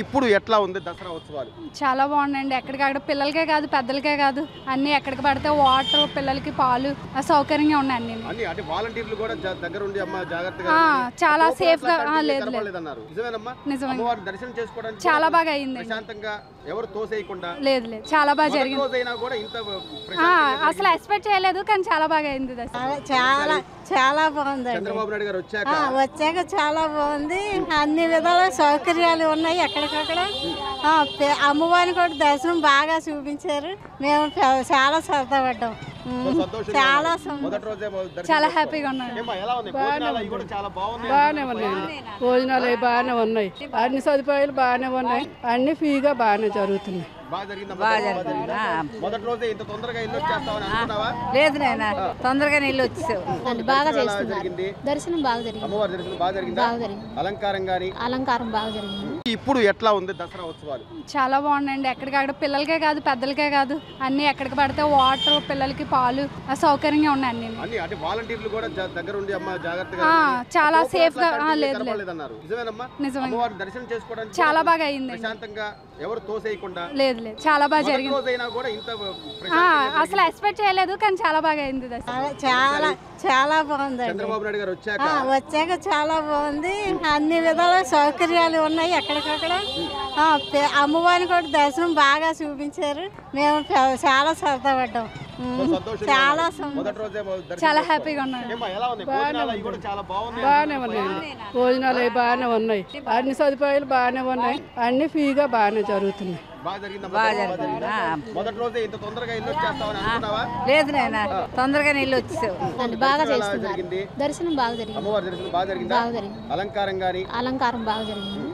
ఇప్పుడు ఎట్లా ఉంది దసరా ఉత్సవాలు? చాలా బాగుందండి. ఎక్కడికక్కడ పిల్లలకే కాదు పెద్దలకే కాదు అన్ని ఎక్కడికి పడితే వాటర్ పిల్లలకి పాలు సౌకర్యంగా ఉన్నాయి అన్ని. అంటే వాలంటీర్లు కూడా దగ్గర ఉండి అమ్మ జాగ్రత్తగా చాలా సేఫ్ గా అమ్మవారి దర్శనం చేసుకోవడానికి చాలా బాగా అయింది. ప్రశాంతంగా ఎవరు తోసేయకుండా లేదు చాలా బాగా జరిగింది. అసలు ఎక్స్పెక్ట్ చేయలేదు కానీ చాలా బాగా అయింది. చాలా చాలా బాగుంది. చంద్రబాబు నాయుడు గారు వచ్చాక చాలా బాగుంది. అన్ని విధాల సౌకర్యాలు ఉన్నాయి. ఎక్కడికక్కడ అమ్మవారిని కూడా దర్శనం బాగా చూపించారు. మేము చాలా సరదా పడ్డాం. చాలా హ్యాపీగా ఉన్నాం. బాగానే ఉన్నాయి. భోజనాలు బాగానే ఉన్నాయి. అన్ని సదుపాయాలు బాగానే ఉన్నాయి. అన్ని ఫ్రీగా బాగానే జరుగుతున్నాయి. లేదు నాయన తొందరగా నీళ్ళు వచ్చేసావు. బాగా చేస్తుంది. దర్శనం బాగా జరిగింది. అలంకారం బాగా జరిగింది. ఇప్పుడు ఎట్లా ఉంది దసరా ఉత్సవాలు? చాలా బాగుందండి. ఎక్కడికక్కడ పిల్లలకే కాదు పెద్దలకే కాదు అన్ని ఎక్కడికి పడితే వాటర్ పిల్లలకి పాలు సౌకర్యంగా ఉన్నాయి అన్ని. అంటే వాలంటీర్లు కూడా దగ్గర ఉండి అమ్మ జాగ్రత్తగా చాలా సేఫ్ గా అమ్మవారి దర్శనం చేసుకోవడానికి చాలా బాగా అయింది. ప్రశాంతంగా ఎవరు తోసేయకుండా లేదు చాలా బాగా జరిగింది. అసలు ఎక్స్పెక్ట్ చేయలేదు కానీ చాలా బాగా అయింది. చాలా చాలా బాగుంది. చంద్రబాబు నాయుడు గారు వచ్చాక చాలా బాగుంది. అన్ని విధాల సౌకర్యాలు ఉన్నాయి. ఎక్కడికక్కడ అమ్మవారిని కూడా దర్శనం బాగా చూపించారు. మేము చాలా సరదా పడ్డాం. చాలా హ్యాపీగా ఉన్నాం. బాగానే ఉన్నాయి. భోజనాలు బాగానే ఉన్నాయి. అన్ని సదుపాయాలు బాగానే ఉన్నాయి. అన్ని ఫ్రీగా బాగానే జరుగుతున్నాయి. లేదు నాయన తొందరగా నీళ్ళు వచ్చేసావు. బాగా చేస్తుంది. దర్శనం బాగా జరిగింది. అలంకారం బాగా జరిగింది.